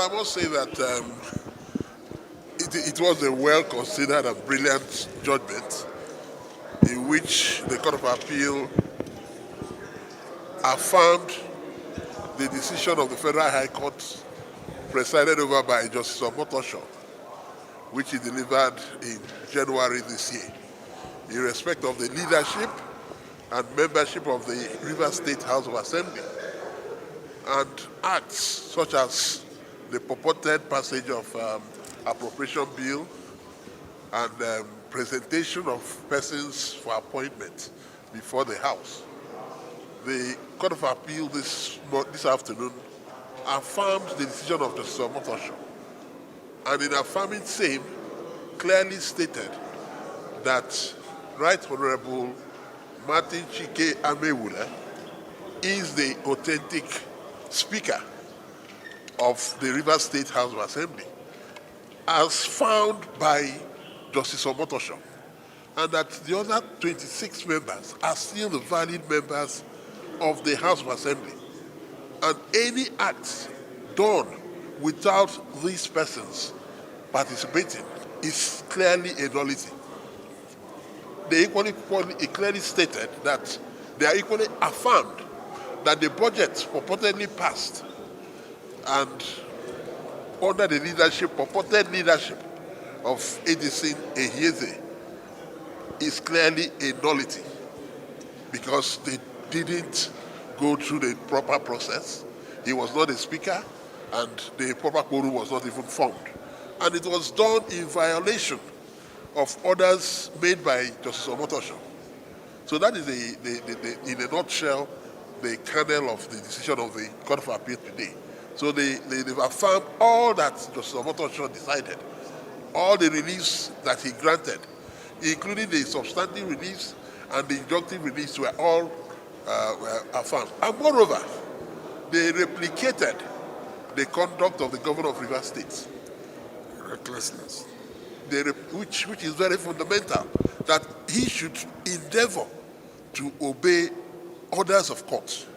Well, I must say that it was a well-considered and brilliant judgment in which the Court of Appeal affirmed the decision of the Federal High Court presided over by Justice Omotosho, which he delivered in January this year, in respect of the leadership and membership of the Rivers State House of Assembly, and acts such as the purported passage of appropriation bill and presentation of persons for appointment before the House. The Court of Appeal this afternoon affirmed the decision of Justice Omotosho, and in affirming same, clearly stated that Right Honorable Martin Chike Amaewhule is the authentic Speaker of the Rivers State House of Assembly, as found by Justice Omotosho, and that the other 26 members are still the valid members of the House of Assembly. And any act done without these persons participating is clearly a nullity. They clearly stated that they are equally affirmed that the budget purportedly passed and under the purported leadership of Edison Ehieze is clearly a nullity because they didn't go through the proper process. He was not a speaker and the proper quorum was not even formed. And it was done in violation of orders made by Justice Omotosho. So that is, in a nutshell, the kernel of the decision of the Court of Appeal today. So they've affirmed all that Justice Omotosho decided, all the reliefs that he granted, including the substantive reliefs and the injunctive reliefs were all affirmed. And moreover, they replicated the conduct of the governor of Rivers State. Recklessness. Which is very fundamental, that he should endeavor to obey orders of court.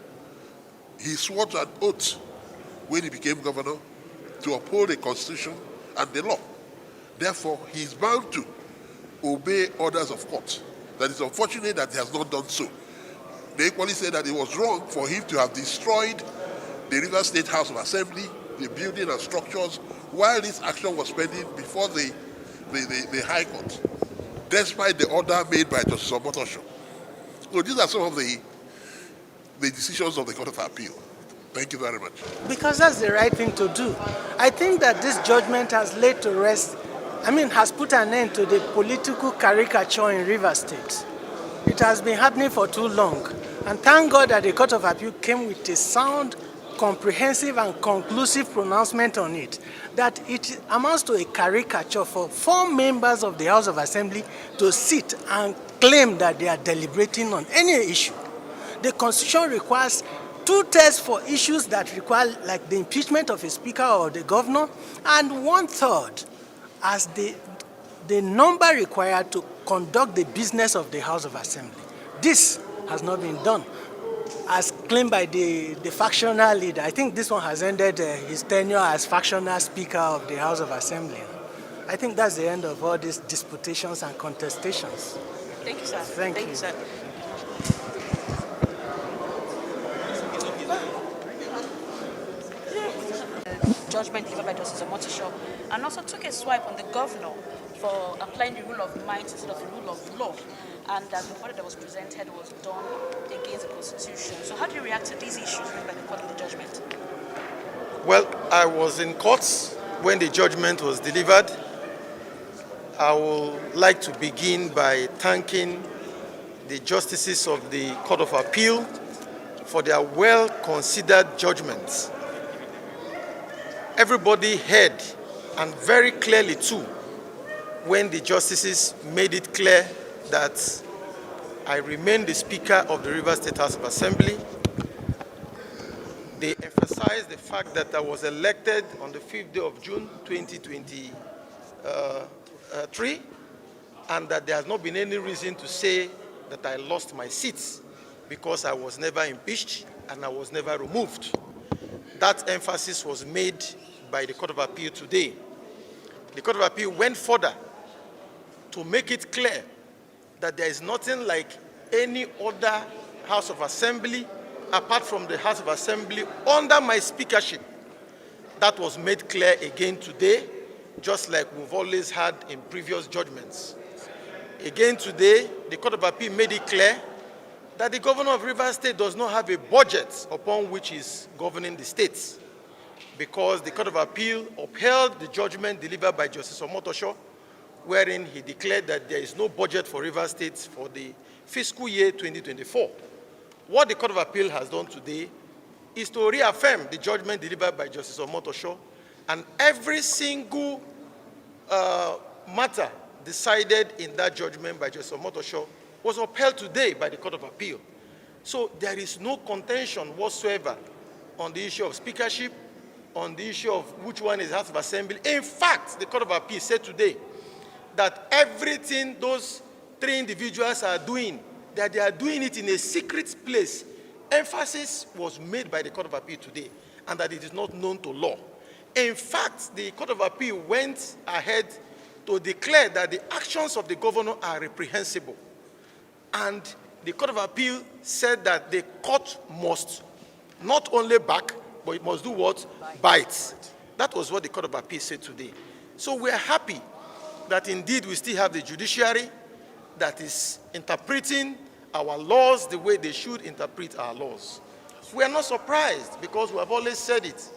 He swore to an oath when he became governor to uphold the Constitution and the law. Therefore, he is bound to obey orders of court. That is unfortunate that he has not done so. They equally said that it was wrong for him to have destroyed the Rivers State House of Assembly, the building and structures, while this action was pending before the High Court, despite the order made by Justice Omotosho. So these are some of the decisions of the Court of Appeal. Thank you very much. Because that's the right thing to do. I think that this judgment has laid to rest, has put an end to the political caricature in Rivers State. It has been happening for too long. And thank God that the Court of Appeal came with a sound, comprehensive and conclusive pronouncement on it, that it amounts to a caricature for 4 members of the House of Assembly to sit and claim that they are deliberating on any issue. The Constitution requires 2/3 for issues that require, like the impeachment of a speaker or the governor, and 1/3 as the number required to conduct the business of the House of Assembly. This has not been done, as claimed by the factional leader. I think this one has ended his tenure as factional Speaker of the House of Assembly. I think that's the end of all these disputations and contestations. Thank you, sir. Thank you, sir. Judgment given by Justice Omotosho, and also took a swipe on the governor for applying the rule of might instead of the rule of law, and that the verdict that was presented was done against the Constitution. So how do you react to these issues raised by the court in the judgment? Well, I was in courts when the judgment was delivered. I would like to begin by thanking the justices of the Court of Appeal for their well-considered judgments. Everybody heard, and very clearly too, when the justices made it clear that I remain the Speaker of the Rivers State House of Assembly. They emphasized the fact that I was elected on the 5th day of June 2023, and that there has not been any reason to say that I lost my seats because I was never impeached and I was never removed. That emphasis was made by the Court of Appeal today. The Court of Appeal went further to make it clear that there is nothing like any other House of Assembly apart from the House of Assembly under my speakership. That was made clear again today, just like we've always had in previous judgments. Again today, the Court of Appeal made it clear that the governor of Rivers State does not have a budget upon which is governing the states, because the Court of Appeal upheld the judgment delivered by Justice Omotosho, wherein he declared that there is no budget for Rivers State for the fiscal year 2024. What the Court of Appeal has done today is to reaffirm the judgment delivered by Justice Omotosho, and every single matter decided in that judgment by Justice Omotosho was upheld today by the Court of Appeal. So there is no contention whatsoever on the issue of speakership, on the issue of which one is House of Assembly. In fact, the Court of Appeal said today that everything those three individuals are doing, that they are doing it in a secret place. Emphasis was made by the Court of Appeal today, and that it is not known to law. In fact, the Court of Appeal went ahead to declare that the actions of the governor are reprehensible. And the Court of Appeal said that the court must not only back, but it must do what? Bite. That was what the Court of Appeal said today. So we are happy that indeed we still have the judiciary that is interpreting our laws the way they should interpret our laws. We are not surprised, because we have always said it,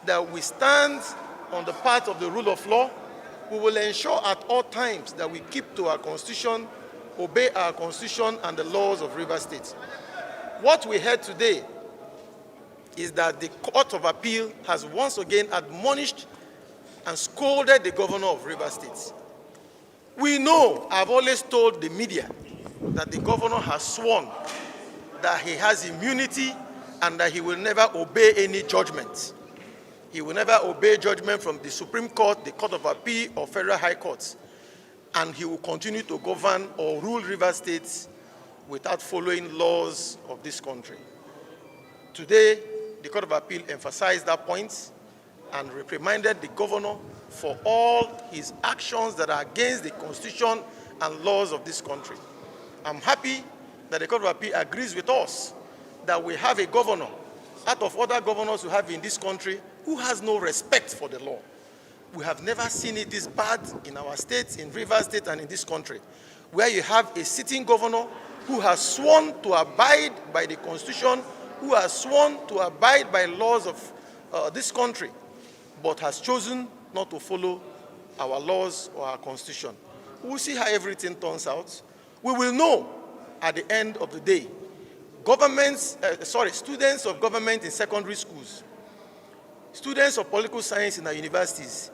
that we stand on the path of the rule of law. We will ensure at all times that we keep to our constitution, obey our constitution and the laws of Rivers State. What we heard today is that the Court of Appeal has once again admonished and scolded the governor of Rivers State. We know, I've always told the media, that the governor has sworn that he has immunity and that he will never obey any judgment. He will never obey judgment from the Supreme Court, the Court of Appeal, or Federal High Courts. And he will continue to govern or rule Rivers State without following laws of this country. Today, the Court of Appeal emphasized that point and reprimanded the governor for all his actions that are against the Constitution and laws of this country. I'm happy that the Court of Appeal agrees with us that we have a governor, out of other governors we have in this country, who has no respect for the law. We have never seen it this bad in our states, in Rivers State and in this country, where you have a sitting governor who has sworn to abide by the Constitution, who has sworn to abide by laws of this country, but has chosen not to follow our laws or our Constitution. We'll see how everything turns out. We will know at the end of the day. Students of government in secondary schools, students of political science in our universities,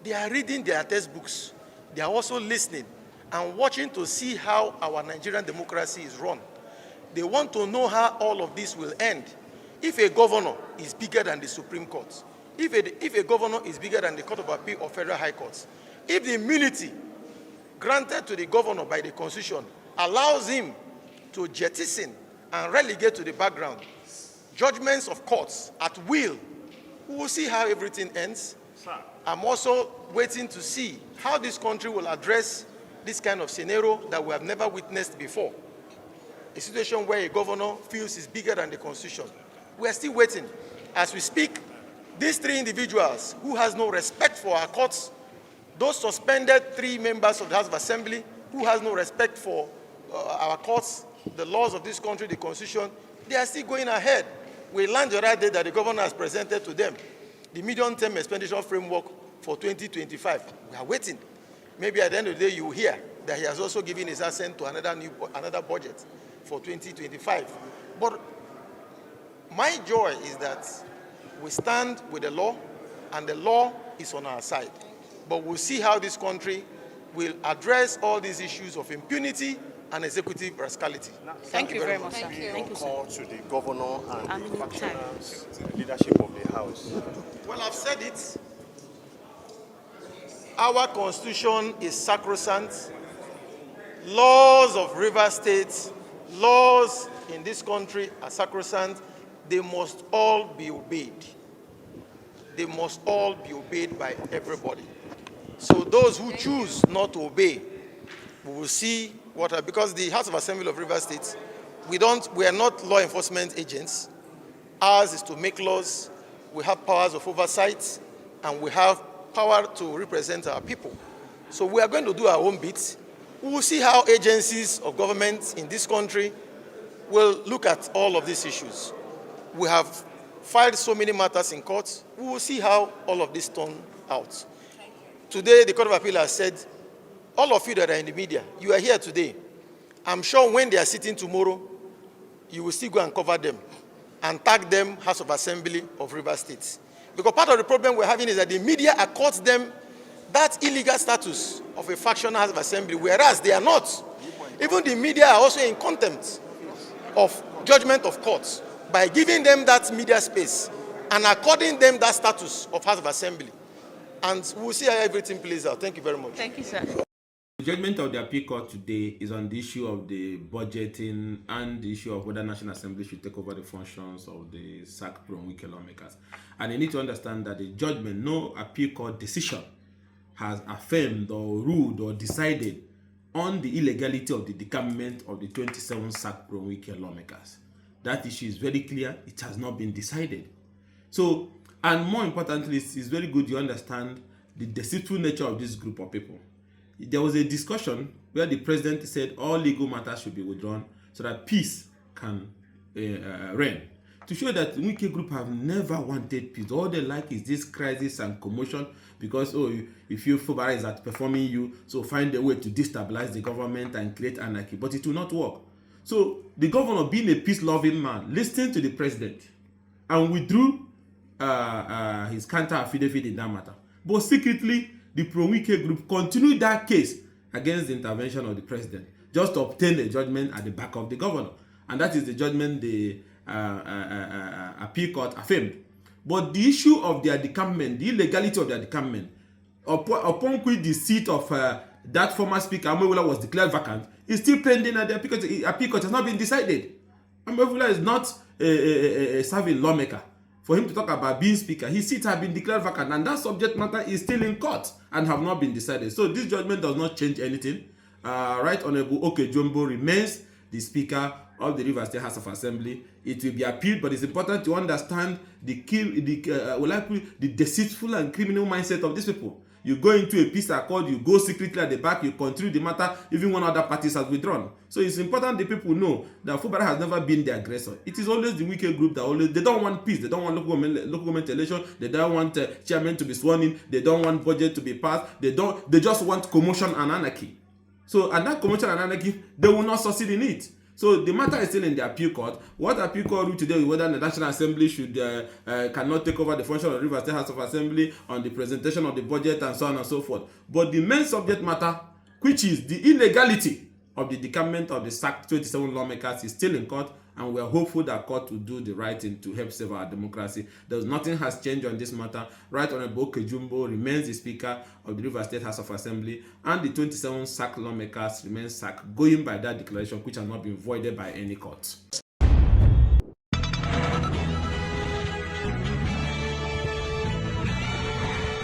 they are reading their textbooks. They are also listening and watching to see how our Nigerian democracy is run. They want to know how all of this will end. If a governor is bigger than the Supreme Court, if a governor is bigger than the Court of Appeal or Federal High Courts, if the immunity granted to the governor by the Constitution allows him to jettison and relegate to the background judgments of courts at will, we will see how everything ends. I'm also waiting to see how this country will address this kind of scenario that we have never witnessed before. A situation where a governor feels is bigger than the Constitution. We are still waiting. As we speak, these three individuals who has no respect for our courts, those suspended three members of the House of Assembly who has no respect for our courts, the laws of this country, the Constitution, they are still going ahead. We learned the other day that the governor has presented to them the medium-term expenditure framework for 2025. We are waiting. Maybe at the end of the day, you will hear that he has also given his assent to another budget for 2025. But my joy is that we stand with the law, and the law is on our side. But we'll see how this country will address all these issues of impunity and executive rascality. Thank you very much, sir. Thank you, call to the governor and the factions, leadership of the House. Well, I've said it. Our Constitution is sacrosanct. Laws of Rivers State, laws in this country are sacrosanct. They must all be obeyed. they must all be obeyed by everybody. So those who choose not to obey, we will see what, because the House of Assembly of Rivers State, we are not law enforcement agents. Ours is to make laws. We have powers of oversight, and we have power to represent our people. So we are going to do our own bit. We will see how agencies of government in this country will look at all of these issues. We have filed so many matters in court. We will see how all of this turn out. Today, the Court of Appeal has said, all of you that are in the media, you are here today. I'm sure when they are sitting tomorrow, you will still go and cover them and tag them House of Assembly of Rivers State. Because part of the problem we're having is that the media accords them that illegal status of a factional House of Assembly, whereas they are not. Even the media are also in contempt of judgment of courts by giving them that media space and according them that status of House of Assembly. And we'll see how everything plays out. Thank you very much. Thank you, sir. The judgment of the appeal court today is on the issue of the budgeting and the issue of whether National Assembly should take over the functions of the SAC pro-Wike lawmakers. And you need to understand that the judgment, no appeal court decision has affirmed or ruled or decided on the illegality of the decamment of the 27 SAC pro-Wike lawmakers. That issue is very clear. It has not been decided. So, and more importantly, it's very good you understand the deceitful nature of this group of people. There was a discussion where the president said all legal matters should be withdrawn so that peace can reign. To show that the Wike group have never wanted peace. All they like is this crisis and commotion because, oh, you feel FUBARA is outperforming you, so find a way to destabilize the government and create anarchy. But it will not work. So the governor, being a peace-loving man, listened to the president and withdrew his counter affidavit in that matter. But secretly, the pro-Wike group continued that case against the intervention of the president, just to obtain a judgment at the back of the governor. And that is the judgment the appeal court affirmed. But the issue of their decampment, the illegality of their decampment, upon which the seat of that former speaker, Amaewhule, was declared vacant, is still pending at the appeal court. Has not been decided. Amaewhule is not a serving lawmaker. For him to talk about being speaker, his seat has been declared vacant, and that subject matter is still in court and have not been decided. So this judgment does not change anything. Right Honorable Okejumbo remains the speaker of the Rivers State House of Assembly. It will be appealed, but it's important to understand the deceitful and criminal mindset of these people. You go into a peace accord, you go secretly at the back, you continue the matter, even when other parties have withdrawn. So it's important the people know that FUBARA has never been the aggressor. It is always the Wike group that they don't want peace, they don't want local government election, they don't want chairman to be sworn in, they don't want budget to be passed, they just want commotion and anarchy. So, and that commotion and anarchy, they will not succeed in it. So the matter is still in the appeal court. What the appeal court ruled today is whether the National Assembly should cannot take over the function of the Rivers State House of Assembly on the presentation of the budget and so on and so forth. But the main subject matter, which is the illegality of the decampment of the SAC 27 lawmakers, is still in court, and we are hopeful that court will do the right thing to help save our democracy. Nothing has changed on this matter. Right Honorable Okejumbo remains the Speaker of the Rivers State House of Assembly, and the 27 SAC lawmakers remain SAC, going by that declaration, which has not been voided by any court.